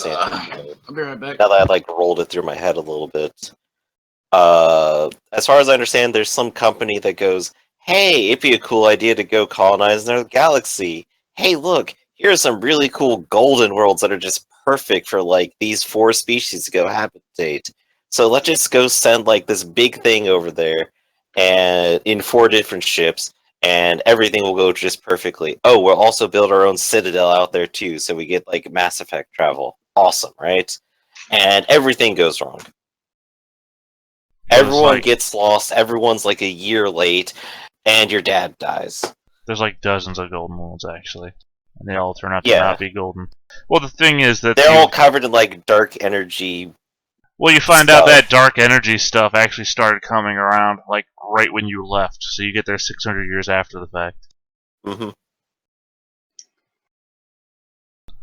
understand. I'll be right back. Now that I rolled it through my head a little bit. As far as I understand, there's some company that goes, "Hey, it'd be a cool idea to go colonize another galaxy. Hey, look, here's some really cool golden worlds that are just perfect for these 4 species to go habitate. So let's just go send this big thing over there, and in 4 different ships, and everything will go just perfectly. Oh, we'll also build our own citadel out there too, so we get Mass Effect travel. Awesome, right? And everything goes wrong. Everyone gets lost, everyone's a year late, and your dad dies. There's dozens of golden worlds, actually. And they all turn out to not be golden. Well, the thing is that they're all covered in dark energy. Well, you find out that dark energy stuff actually started coming around right when you left, so you get there 600 years after the fact. Mm-hmm.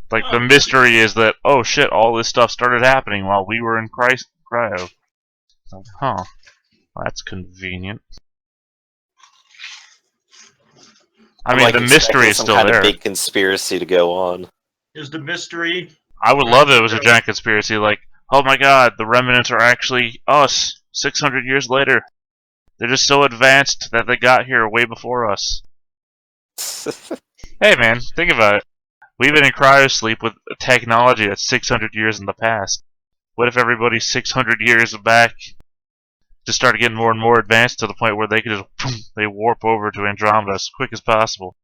The mystery is that, oh shit, all this stuff started happening while we were in cryo. Huh. Well, that's convenient. I mean, the mystery is still there. Some kind of big conspiracy to go on. Is the mystery? I would love it if it was a giant conspiracy, oh my god, the remnants are actually us, 600 years later. They're just so advanced that they got here way before us. Hey man, think about it. We've been in cryosleep with technology that's 600 years in the past. What if everybody 600 years back just started getting more and more advanced to the point where they could just they warp over to Andromeda as quick as possible?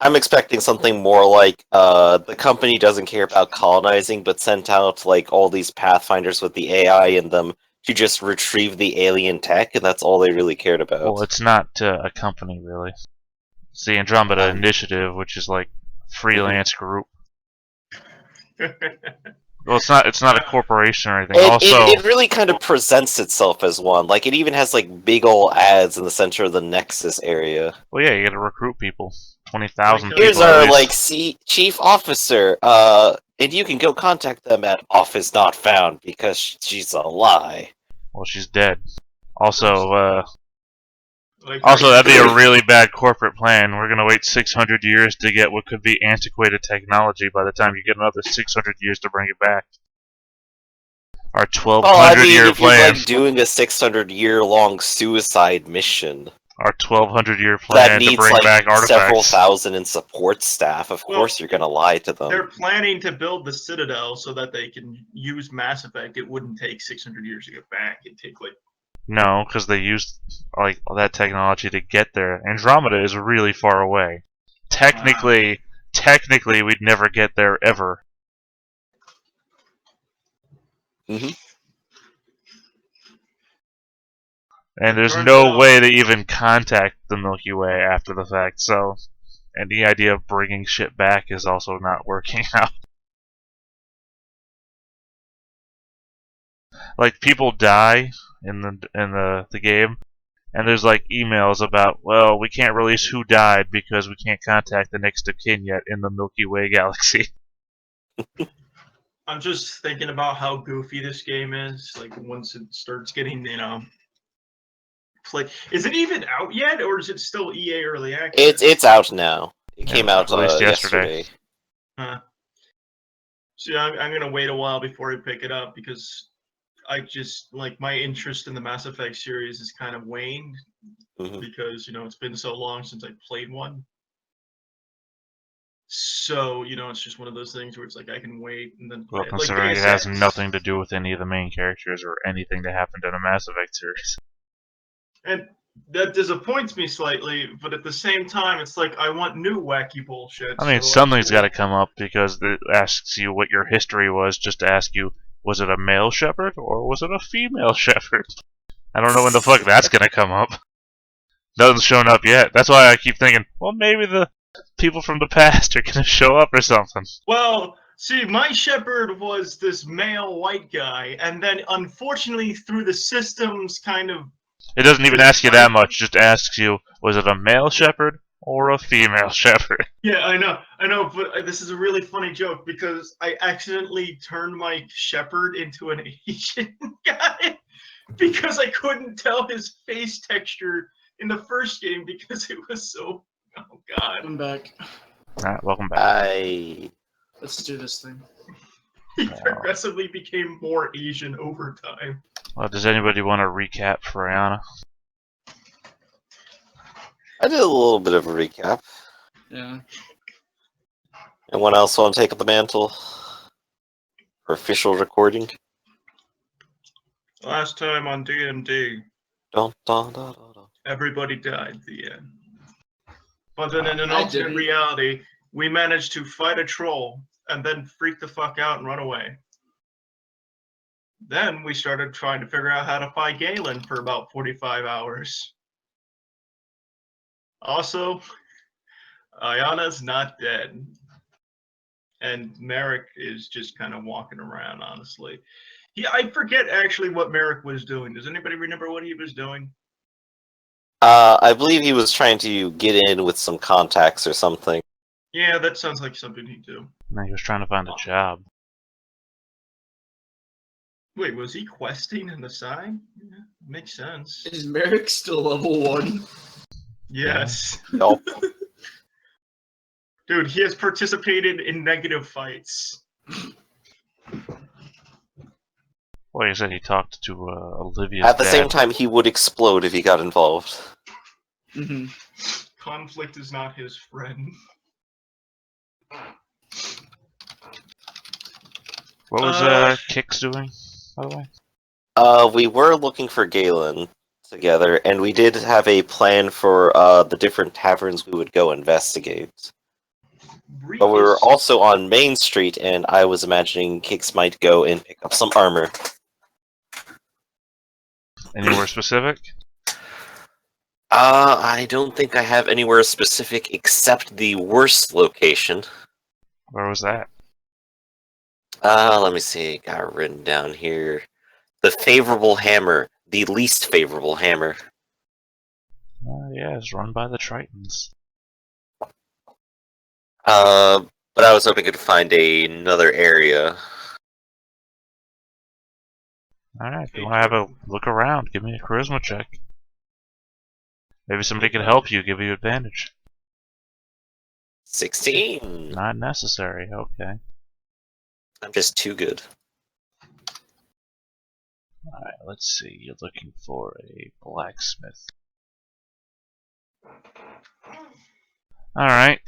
I'm expecting something more the company doesn't care about colonizing, but sent out all these pathfinders with the AI in them to just retrieve the alien tech, and that's all they really cared about. Well, it's not a company really. It's the Andromeda Initiative, which is freelance group. Well, it's not a corporation or anything. It really kind of presents itself as one. It even has big ol' ads in the center of the Nexus area. Well, yeah, you got to recruit people. 20,000 people. Here's our chief officer. And you can go contact them at office not found because she's a lie. Well, she's dead. Also, that'd be a really bad corporate plan. We're gonna wait 600 years to get what could be antiquated technology. By the time you get another 600 years to bring it back, our 1,200-year plan. You're doing a 600-year-long suicide mission. Our 1,200-year plan to bring back artifacts. Several thousand in support staff. Of course, you're gonna lie to them. They're planning to build the Citadel so that they can use Mass Effect. It wouldn't take 600 years to get back. It'd take No, because they used that technology to get there. Andromeda is really far away. Technically, we'd never get there ever. Mm-hmm. And there's no way to even contact the Milky Way after the fact, so any idea of bringing shit back is also not working out. People die in the game, and there's emails about, well, we can't release who died because we can't contact the next of kin yet in the Milky Way galaxy. I'm just thinking about how goofy this game is. Once it starts getting, is it even out yet, or is it still EA early access? It's out now. It came out yesterday. Huh. See, I'm gonna wait a while before I pick it up because I just my interest in the Mass Effect series is kind of waned because it's been so long since I played one. So it's just one of those things where it's I can wait and then play. Well, considering it has nothing to do with any of the main characters or anything that happened in a Mass Effect series. And that disappoints me slightly, but at the same time, it's I want new wacky bullshit. I mean, something's got to come up because it asks you what your history was, just to ask you, was it a male shepherd or was it a female shepherd? I don't know when the fuck that's gonna come up. Nothing's shown up yet. That's why I keep thinking, well, maybe the people from the past are gonna show up or something. Well, see, my shepherd was this male white guy, and then unfortunately through the systems kind of... It doesn't even ask you that much, just asks you, was it a male shepherd or a female shepherd? Yeah, I know, but this is a really funny joke because I accidentally turned my shepherd into an Asian guy because I couldn't tell his face texture in the first game because it was so... Oh god. I'm back. Alright, welcome back. Let's do this thing. He progressively became more Asian over time. Well, does anybody want to recap for Ayana? I did a little bit of a recap. Yeah. Anyone else want to take up the mantle for official recording? Last time on D&D, Dun, dun, dun, dun, dun. everybody died at the end. But then in an I alternate didn't. reality, we managed to fight a troll and then freak the fuck out and run away. Then we started trying to figure out how to fight Galen for about 45 hours. Also, Ayana's not dead. And Merrick is just kind of walking around, honestly. I forget actually what Merrick was doing. Does anybody remember what he was doing? I believe he was trying to get in with some contacts or something. Yeah, that sounds like something he'd do. No, he was trying to find a job. Wait, was he questing on the side? Yeah, makes sense. Is Merrick still level 1? Yes. Yup. Dude, he has participated in negative fights. Well, he said he talked to Olivia's At the dad. same time, he would explode if he got involved. Mm-hmm. Conflict is not his friend. What was Kix doing, by the way? We were looking for Galen together, and we did have a plan for the different taverns we would go investigate. But we were also on Main Street, and I was imagining Kix might go and pick up some armor. Anywhere specific? I don't think I have anywhere specific except the worst location. Where was that? Let me see. Got it written down here. The favorable hammer. The least favorable hammer. Yeah, it's run by the Tritons. But I was hoping to find another area. Alright, if you want to have a look around, give me a charisma check. Maybe somebody can help you, give you advantage. 16! Not necessary, okay. I'm just too good. Alright, let's see. You're looking for a blacksmith. Alright.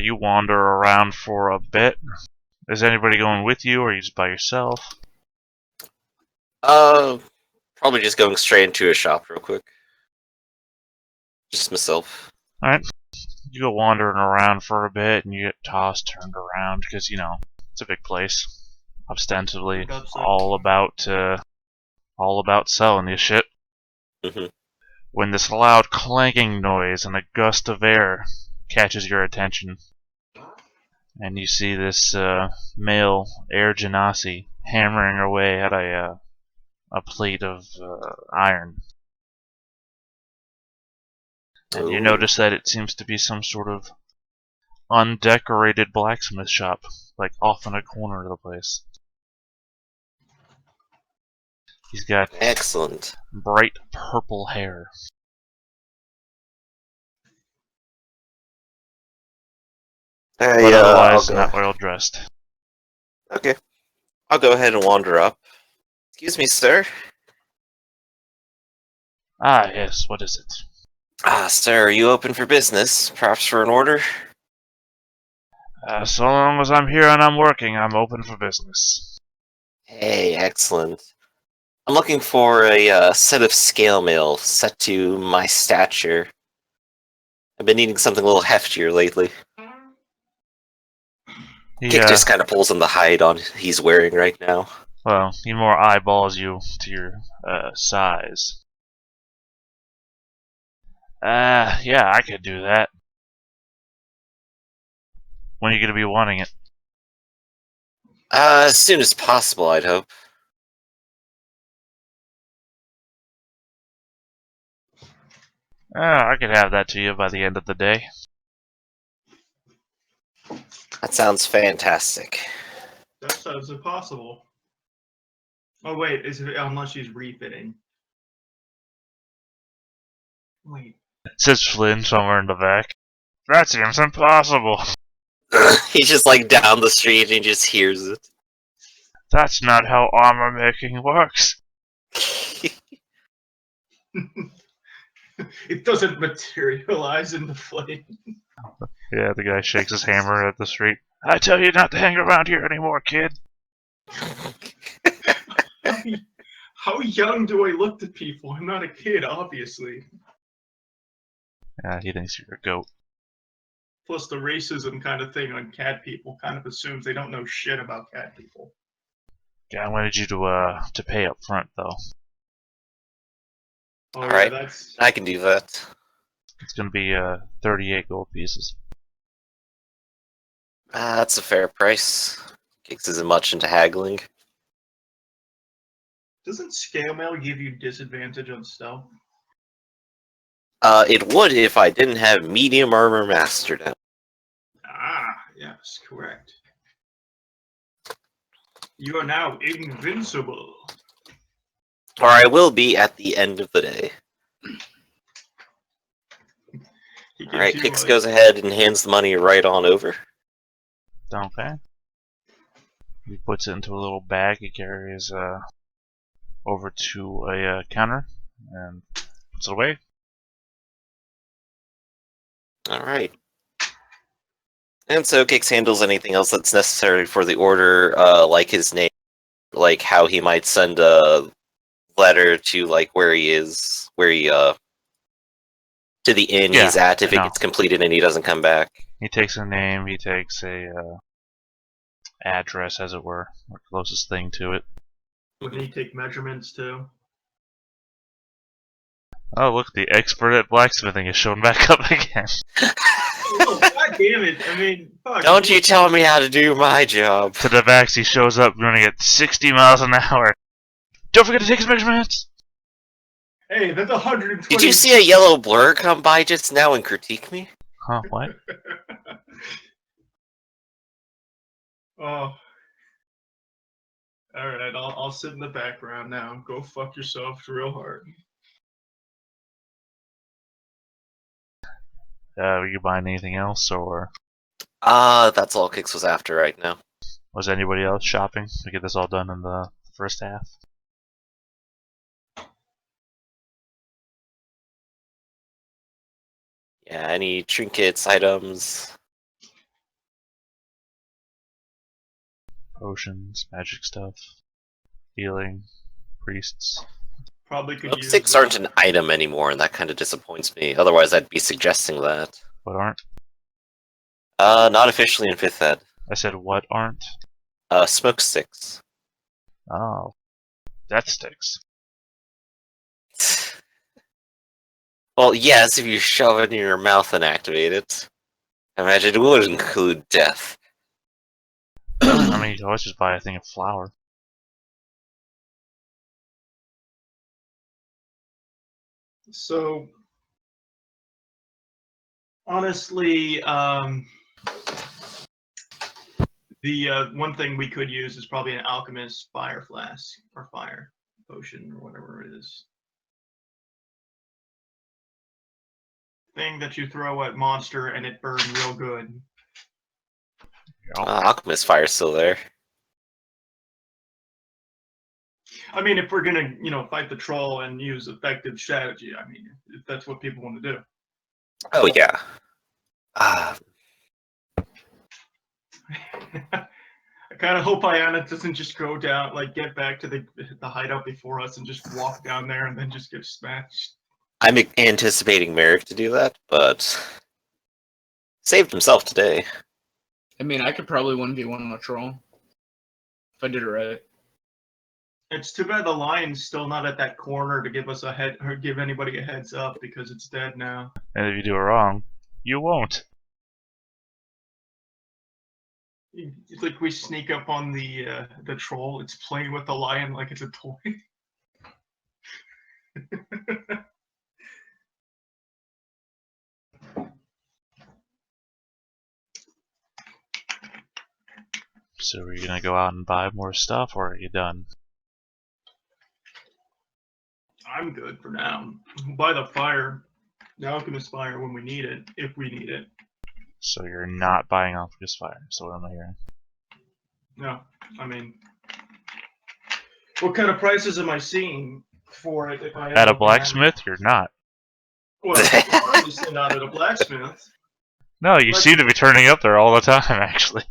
You wander around for a bit. Is anybody going with you, or are you just by yourself? Probably just going straight into a shop real quick. Just myself. Alright. You go wandering around for a bit, and you get tossed, turned around, because, you know, it's a big place. Ostensibly all about selling you shit. Mhm. When this loud clanking noise and a gust of air catches your attention, and you see this male air genasi hammering away at a plate of iron. And you Ooh. notice that it seems to be some sort of undecorated blacksmith shop, like off in a corner of the place. He's got Excellent. bright purple hair. But otherwise not well dressed. Okay. I'll go ahead and wander up. Excuse me, sir. Ah, yes, what is it? Sir, are you open for business? Perhaps for an order? So long as I'm here and I'm working, I'm open for business. Hey, excellent. I'm looking for a set of scale mail set to my stature. I've been needing something a little heftier lately. Kick just kind of pulls on the hide on he's wearing right now. Well, he more eyeballs you to your size. Yeah, I could do that. When are you going to be wanting it? As soon as possible, I'd hope. I could have that to you by the end of the day. That sounds fantastic. That sounds impossible. Oh wait, unless she's refitting. Wait. It says Flynn somewhere in the back. That seems impossible. He's just like down the street and he just hears it. That's not how armor making works. It doesn't materialize in the flame. Yeah, the guy shakes his hammer at the street. I tell you not to hang around here anymore, kid. How young do I look to people? I'm not a kid, obviously. Yeah, he thinks you're a goat. Plus, the racism kind of thing on cat people kind of assumes they don't know shit about cat people. Yeah, I wanted you to pay up front though. Oh, All yeah, right. that's. I can do that. It's gonna be 38 gold pieces. That's a fair price. Kix isn't much into haggling. Doesn't scale mail give you disadvantage on stealth? It would if I didn't have medium armor mastered out. Ah, yes, correct. You are now invincible. Or I will be at the end of the day. He gives Alright, you, Kix goes ahead and hands the money right on over. Okay. He puts it into a little bag he carries over to a counter and puts it away. Alright. And so Kix handles anything else that's necessary for the order, like his name, like how he might send a letter to like where he is, to the inn Yeah, he's at if I it know. gets completed and he doesn't come back. He takes a name. He takes a address, as it were, or closest thing to it. Wouldn't he take measurements too? Oh, look, the expert at blacksmithing is showing back up again. Oh, God damn it! I mean, fuck. Don't you tell me how to do my job. To the Vax, he shows up running at 60 miles an hour. Don't forget to take his measurements! Hey, that's 120. Did you see a yellow blur come by just now and critique me? Huh, what? Oh. Alright, I'll sit in the background now. Go fuck yourself real hard. Were you buying anything else, or That's all Kix was after right now. was anybody else shopping to get this all done in the first half? Yeah, any trinkets, items? Potions, magic stuff, healing, priests. Probably could Well, use. sticks aren't an item anymore, and that kind of disappoints me. Otherwise, I'd be suggesting that. What aren't? Not officially in 5th Ed. I said what aren't? Smoke sticks. Oh. Death sticks. Well, yes, if you shove it in your mouth and activate it. I imagine it would include death. I mean, you can always just buy a thing of flour. So, honestly, the one thing we could use is probably an alchemist fire flask or fire potion or whatever it is. Thing that you throw at monster and it burns real good. Alchemist fire's still there. I mean, if we're gonna, fight the troll and use effective strategy, I mean, if that's what people want to do. Oh, yeah. Ah, I kind of hope Ayana doesn't just go down, like, get back to the hideout before us and just walk down there and then just get smashed. I'm anticipating Merrick to do that, but saved himself today. I mean, I could probably 1v1 on a troll if I did it right. It's too bad the lion's still not at that corner to give us a head or give anybody a heads up because it's dead now. And if you do it wrong, you won't. It's like we sneak up on the troll. It's playing with the lion like it's a toy. So are you gonna go out and buy more stuff, or are you done? I'm good for now. We'll buy the fire, the alchemist fire when we need it, if we need it. So you're not buying Alchemist Fire, so what am I hearing? No, I mean, What kind of prices am I seeing for it? If I am At a looking blacksmith, you're not. Well, obviously not at a blacksmith. No, you seem to be turning up there all the time, actually.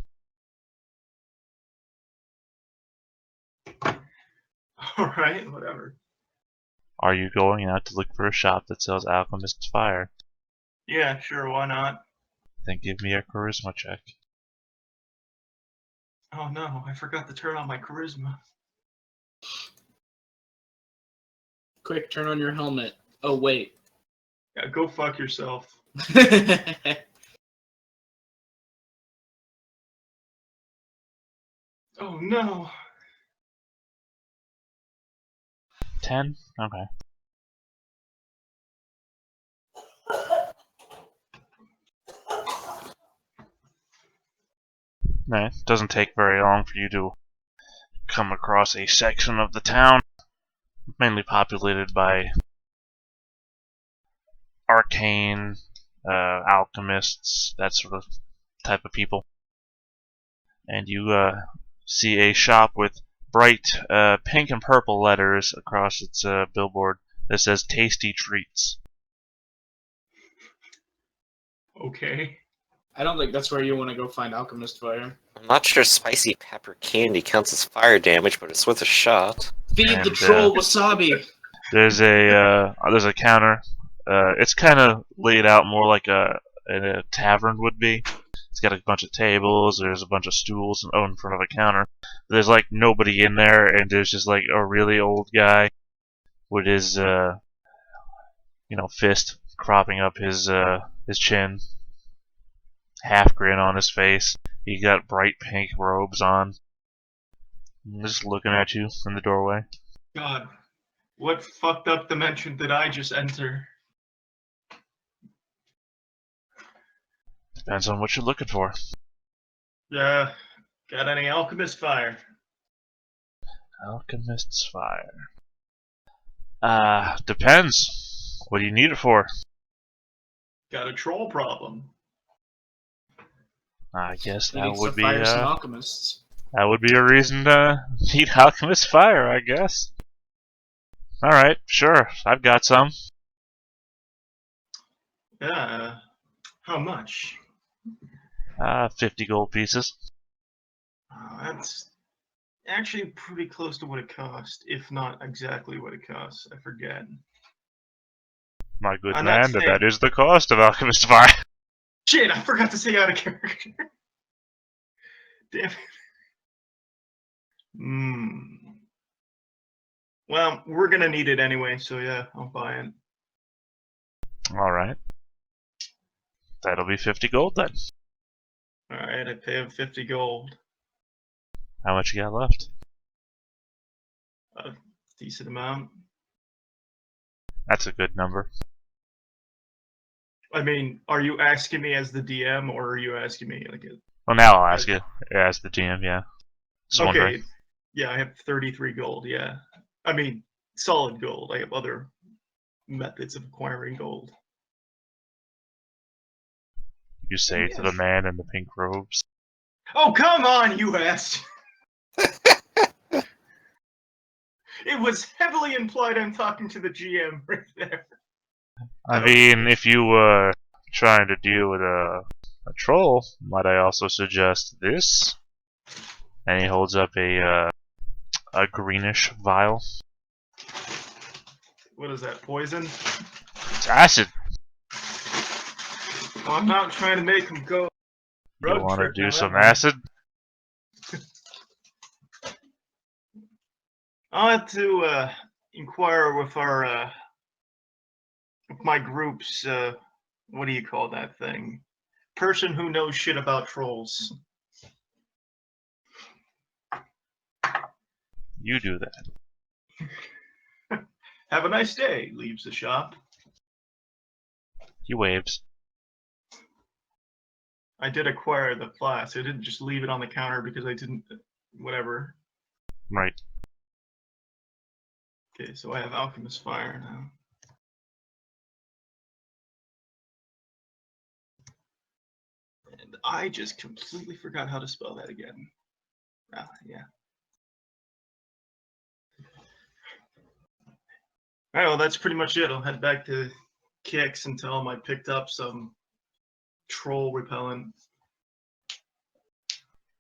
All right, whatever. Are you going out to look for a shop that sells Alchemist's Fire? Yeah, sure, why not? Then give me a charisma check. Oh no, I forgot to turn on my charisma. Quick, turn on your helmet. Oh, wait. Yeah, go fuck yourself. Oh no. 10? Okay. No, it doesn't take very long for you to come across a section of the town mainly populated by arcane, alchemists, that sort of type of people. And you see a shop with bright pink and purple letters across its billboard that says Tasty Treats. Okay. I don't think that's where you want to go find Alchemist Fire. I'm not sure spicy pepper candy counts as fire damage, but it's worth a shot. Feed the And, troll wasabi. There's a counter. It's kind of laid out more like a tavern would be. It's got a bunch of tables. There's a bunch of stools in front of a counter. There's like nobody in there, and there's just like a really old guy with his fist cropping up his chin, half grin on his face. He got bright pink robes on. Just looking at you in the doorway. God, what fucked up dimension did I just enter? Depends on what you're looking for. Yeah, got any alchemist fire? Alchemist's Fire. Depends. What do you need it for? Got a troll problem. I guess He that needs would to be fire some alchemists. that would be a reason to need Alchemist's Fire, I guess. All right, sure. I've got some. Yeah, how much? 50 gold pieces. That's actually pretty close to what it cost, if not exactly what it costs. I forget. My good I'm not man, saying- that is the cost of Alchemist's Fire. Shit, I forgot to say out of character. Damn it. Well, we're gonna need it anyway, so yeah, I'll buy it. All right. That'll be 50 gold then. Alright, I pay him 50 gold. How much you got left? A decent amount. That's a good number. I mean, are you asking me as the DM, or are you asking me like a... Well, now I'll ask you. As the GM, yeah. Just wondering. Okay, yeah, I have 33 gold, yeah. I mean, solid gold. I have other methods of acquiring gold. You say to the Yes. man in the pink robes. Oh, come on, you ass! It was heavily implied I'm talking to the GM right there. I mean, if you were trying to deal with a troll, might I also suggest this? And he holds up a greenish vial. What is that, poison? It's acid. Well, I'm not trying to make him go You road want to trip do on some that one. acid? I'll have to inquire with our with my group's what do you call that thing? Person who knows shit about trolls. You do that. Have a nice day. Leaves the shop. He waves. I did acquire the flask. I didn't just leave it on the counter because I didn't. Whatever. Right. Okay, so I have alchemist fire now. And I just completely forgot how to spell that again. Ah, yeah. All right, well, that's pretty much it. I'll head back to Kicks and tell him I picked up some troll repellent.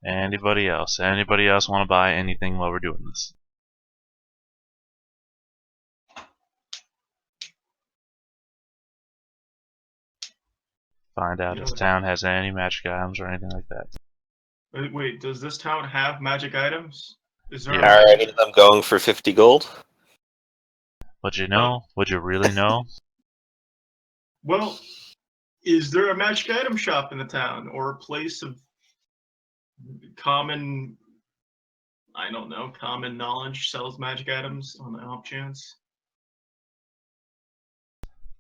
Anybody else? Anybody else want to buy anything while we're doing this? Find out You if know, the town has any magic items or anything like that. wait, does this town have magic items? Is there a Are any magic? of them going for 50 gold? Would you know? Would you really know? Well, is there a magic item shop in the town or a place of common, I don't know, common knowledge sells magic items on the off chance?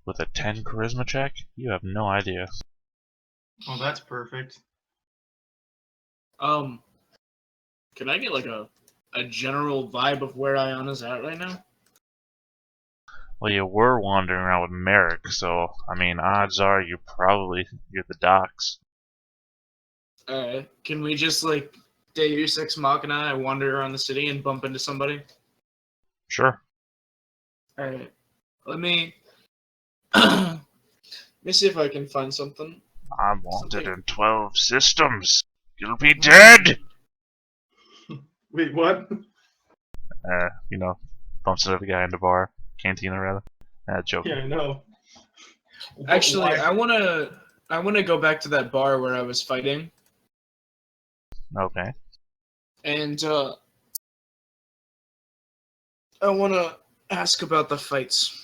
With a 10 charisma check? You have no idea. Oh, that's perfect. Can I get like a general vibe of where Ayana's at right now? Well, you were wandering around with Merrick, so, I mean, odds are you're the docks. Alright. Can we just like Deus Ex Machina, I wander around the city and bump into somebody? Sure. Alright. Let me let me see if I can find something. I'm wanted in 12 systems. You'll be dead! Wait, what? Bumps into the guy in the bar. Cantina, rather. Joking. Yeah, I know. Actually, Why- I wanna go back to that bar where I was fighting. Okay. And I wanna ask about the fights.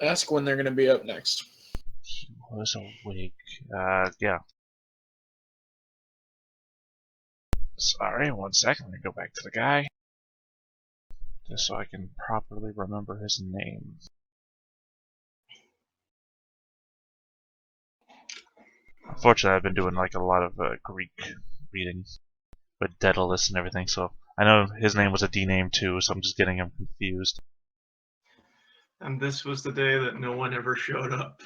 Ask when they're gonna be up next. He was awake. Yeah. Sorry, 1 second. Let me go back to the guy. Just so I can properly remember his name. Unfortunately, I've been doing like a lot of Greek reading with Daedalus and everything, so I know his name was a D name too, so I'm just getting him confused. And this was the day that no one ever showed up.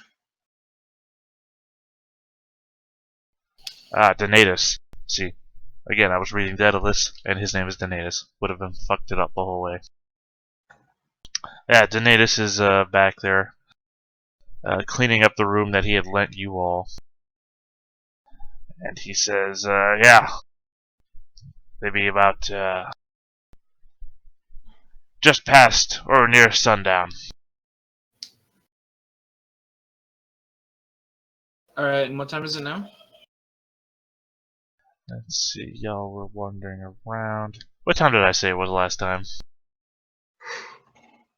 Donatus. See, again, I was reading Daedalus, and his name is Donatus. Would have been fucked it up the whole way. Yeah, Donatus is back there, cleaning up the room that he had lent you all. And he says, yeah, maybe about just past or near sundown. Alright, and what time is it now? Let's see, y'all were wandering around. What time did I say it was last time?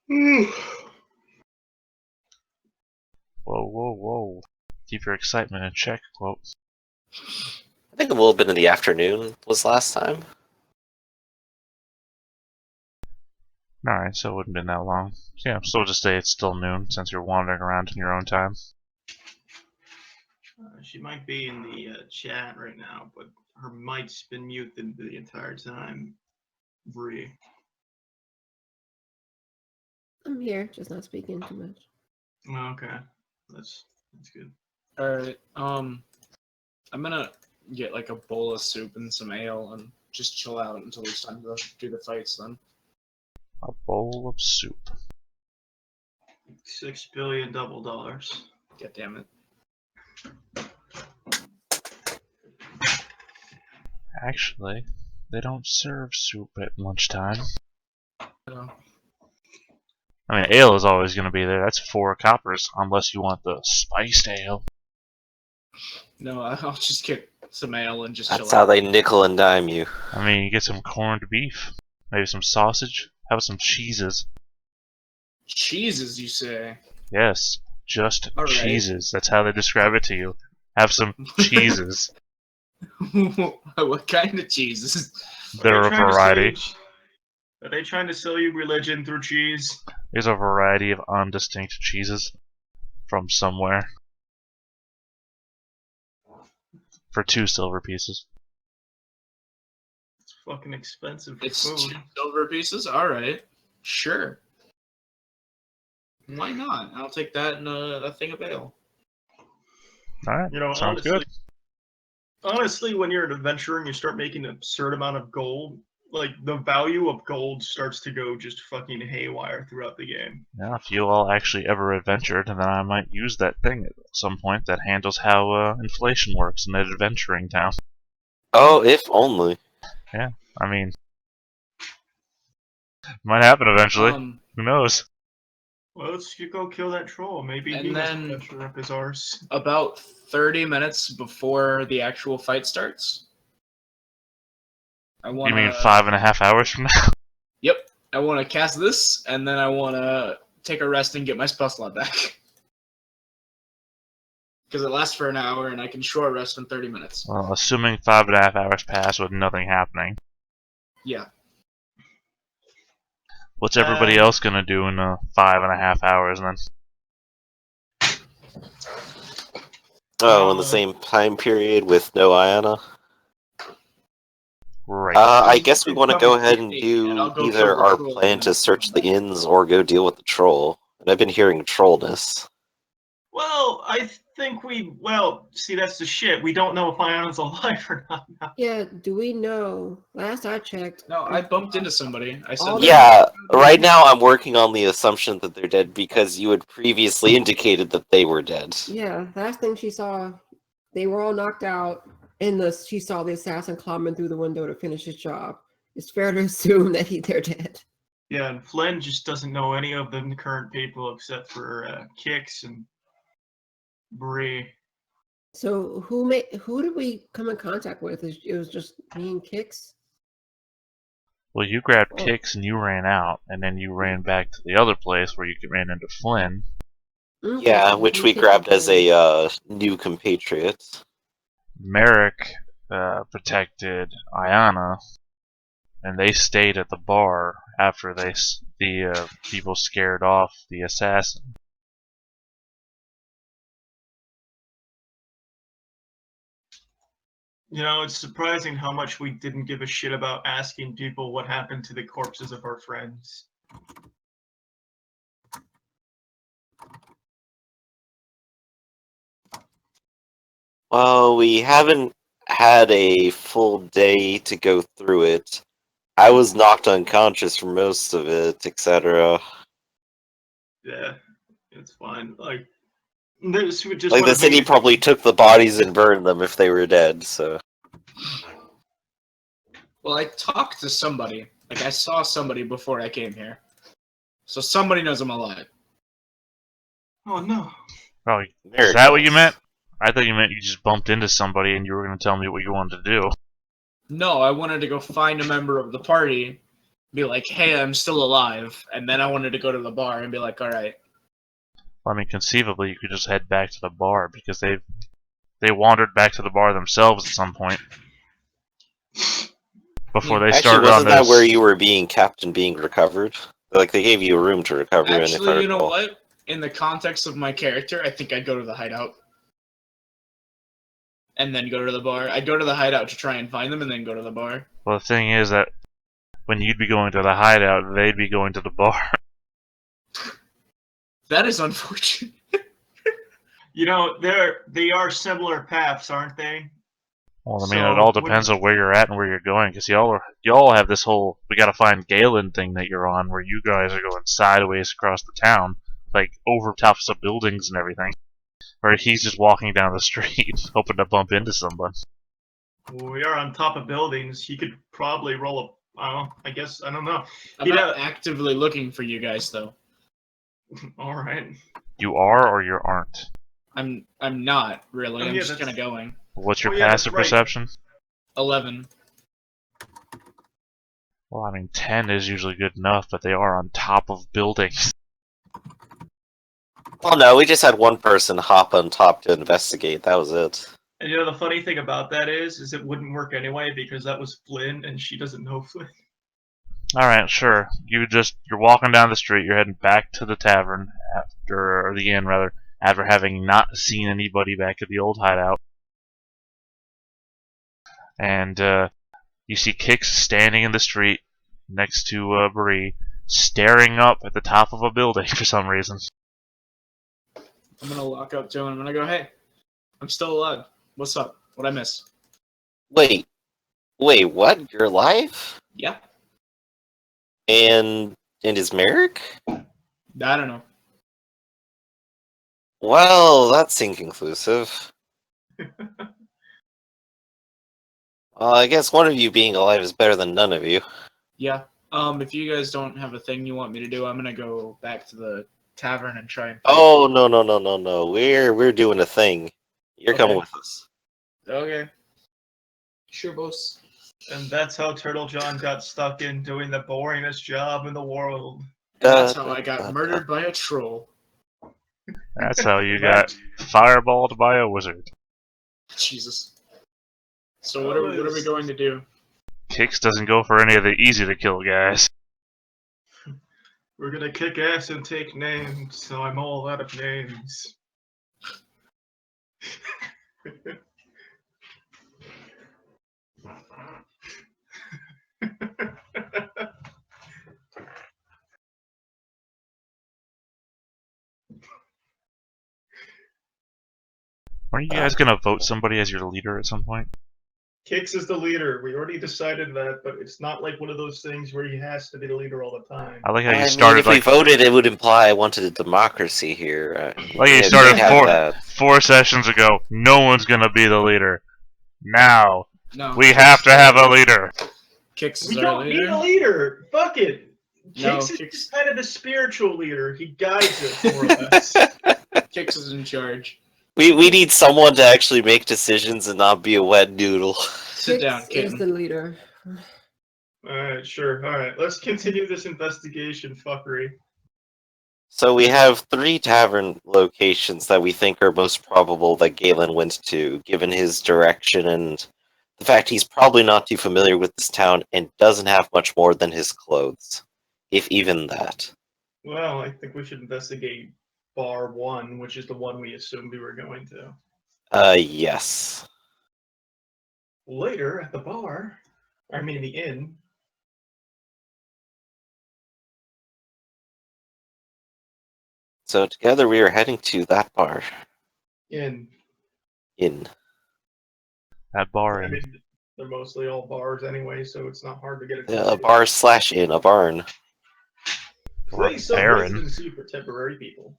Whoa, whoa, whoa. Keep your excitement in check, quote. I think a little bit in the afternoon was last time. Alright, so it wouldn't have been that long. So yeah, so we'll just say it's still noon since you're wandering around in your own time. She might be in the chat right now, but her mic's been muted the entire time. Bree. I'm here, just not speaking too much. Oh, okay, that's good. Alright, I'm gonna get like a bowl of soup and some ale and just chill out until it's time to do the fights then. A bowl of soup. $6 billion double dollars. God damn it. Actually, they don't serve soup at lunchtime. No. I mean, ale is always going to be there. That's 4 coppers, unless you want the spiced ale. No, I'll just get some ale and just That's chill how out. they nickel and dime you. I mean, you get some corned beef, maybe some sausage, have some cheeses. Cheeses, you say? Yes, just All right. cheeses. That's how they describe it to you. Have some cheeses. What kind of cheeses? There are a variety. Are they trying to sell you religion through cheese? There's a variety of undistinct cheeses from somewhere. For 2 silver pieces. It's fucking expensive for It's food. 2 silver pieces? Alright. Sure. Why not? I'll take that and a thing of ale. Alright, You know, sounds honestly, good. honestly, when you're an adventurer and you start making an absurd amount of gold, like the value of gold starts to go just fucking haywire throughout the game. Now, if you all actually ever adventured, then I might use that thing at some point that handles how inflation works in an adventuring town. Oh, if only. Yeah, I mean, might happen eventually. Who knows? Well, let's go kill that troll. Maybe And he has then- pressure up his arse. About 30 minutes before the actual fight starts, I want You mean 5.5 hours from now? Yep. I want to cast this, and then I want to take a rest and get my spell slot back. Because it lasts for an hour, and I can short rest in 30 minutes. Well, assuming 5.5 hours pass with nothing happening. Yeah. What's everybody else gonna do in 5.5 hours then? Oh, in the same time period with no Iana. Right. I guess we want to go ahead and And I'll do go either kill the our troll plan and to then- search the inns or go deal with the troll. And I've been hearing trollness. Well, I think see, that's the shit. We don't know if Iana's alive or not. now. Yeah, do we know? Last I checked. No, I bumped into somebody. I said, All the- Yeah, right now I'm working on the assumption that they're dead because you had previously indicated that they were dead. Yeah, last thing she saw, they were all knocked out, and she saw the assassin climbing through the window to finish his job. It's fair to assume that they're dead. Yeah, and Flynn just doesn't know any of the current people except for Kix and Bree. So who did we come in contact with? It was just me and Kix. Well, you grabbed Oh. Kix and you ran out, and then you ran back to the other place where you ran into Flynn. Okay, Yeah, so which me, we Kix, grabbed and as Flynn. a new compatriot. Merrick protected Ayana, and they stayed at the bar after the people scared off the assassin. You know, it's surprising how much we didn't give a shit about asking people what happened to the corpses of our friends. Well, we haven't had a full day to go through it. I was knocked unconscious for most of it, etc. Yeah, it's fine. Like, this would just Like, the would've city made- probably took the bodies and burned them if they were dead, so. well, I talked to somebody. Like, I saw somebody before I came here. So somebody knows I'm alive. Oh no. Oh, is Miracles. that what you meant? I thought you meant you just bumped into somebody and you were going to tell me what you wanted to do. No, I wanted to go find a member of the party, be like, hey, I'm still alive. And then I wanted to go to the bar and be like, alright. Well, I mean, conceivably, you could just head back to the bar because they wandered back to the bar themselves at some point before they Actually, started on wasn't this. that where you were being kept and being recovered? Like, they gave you a room to recover in, if I Actually, you know recall. what? In the context of my character, I think I'd go to the hideout. And then go to the bar. I'd go to the hideout to try and find them and then go to the bar. Well, the thing is that when you'd be going to the hideout, they'd be going to the bar. That is unfortunate. You know, they are similar paths, aren't they? Well, I mean, So, it all what- depends on where you're at and where you're going, because y'all have this whole we gotta find Galen thing that you're on, where you guys are going sideways across the town, like over tops of buildings and everything. Or he's just walking down the street, hoping to bump into someone. Well, we are on top of buildings. He could probably roll a. I guess I don't know. I'm You not know- actively looking for you guys though. All right. You are or you aren't. I'm not really. Oh, I'm yeah, just that's- kinda going. What's your Oh, yeah, that's passive right. perception? 11. Well, I mean, 10 is usually good enough, but they are on top of buildings. Well, no, we just had one person hop on top to investigate. That was it. And you know the funny thing about that is it wouldn't work anyway because that was Flynn and she doesn't know Flynn. Alright, sure. You're walking down the street, you're heading back to the tavern or the inn rather, after having not seen anybody back at the old hideout. And you see Kix standing in the street next to Bree, staring up at the top of a building for some reason. I'm gonna walk up to him and I'm gonna go, hey, I'm still alive. What's up? What'd I miss? Wait, what? You're alive? Yeah. And is Merrick? I don't know. Well, that's inconclusive. Well, I guess one of you being alive is better than none of you. Yeah. If you guys don't have a thing you want me to do, I'm gonna go back to the tavern and try and fight. Oh no! We're doing a thing. You're coming Okay. with us. Okay. Sure, boss. And that's how Turtle John got stuck in doing the boringest job in the world. And that's how I got murdered by a troll. That's how you got fireballed by a wizard. Jesus. So what are we going to do? Kix doesn't go for any of the easy to kill guys. We're gonna kick ass and take names, so I'm all out of names. Aren't you guys gonna vote somebody as your leader at some point? Kix is the leader. We already decided that, but it's not like one of those things where he has to be the leader all the time. I like how I you mean, started if we voted, it would imply I wanted a democracy here. like you Yeah, started we have that. four sessions ago. No one's gonna be the leader. Now No. we have to have a leader. Kix We is our don't need leader. a leader. Fuck it. No, Kix is Kix- just kind of the spiritual leader. He guides us more or less. Kix is in charge. We need someone to actually make decisions and not be a wet noodle. Sit down, Kix is kitten. the leader. Alright, sure. Alright, let's continue this investigation fuckery. So we have 3 tavern locations that we think are most probable that Galen went to, given his direction and the fact he's probably not too familiar with this town and doesn't have much more than his clothes, if even that. Well, I think we should investigate bar 1, which is the one we assumed we were going to. Yes. Later at the bar, I mean the inn, So together we are heading to that bar. inn. In. That bar I and mean, they're mostly all bars anyway, so it's not hard to get A bar / inn, a barn. or a Place of baron. residency for temporary people.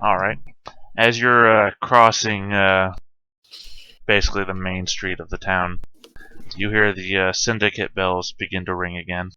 All right. As you're crossing basically the main street of the town, you hear the syndicate bells begin to ring again.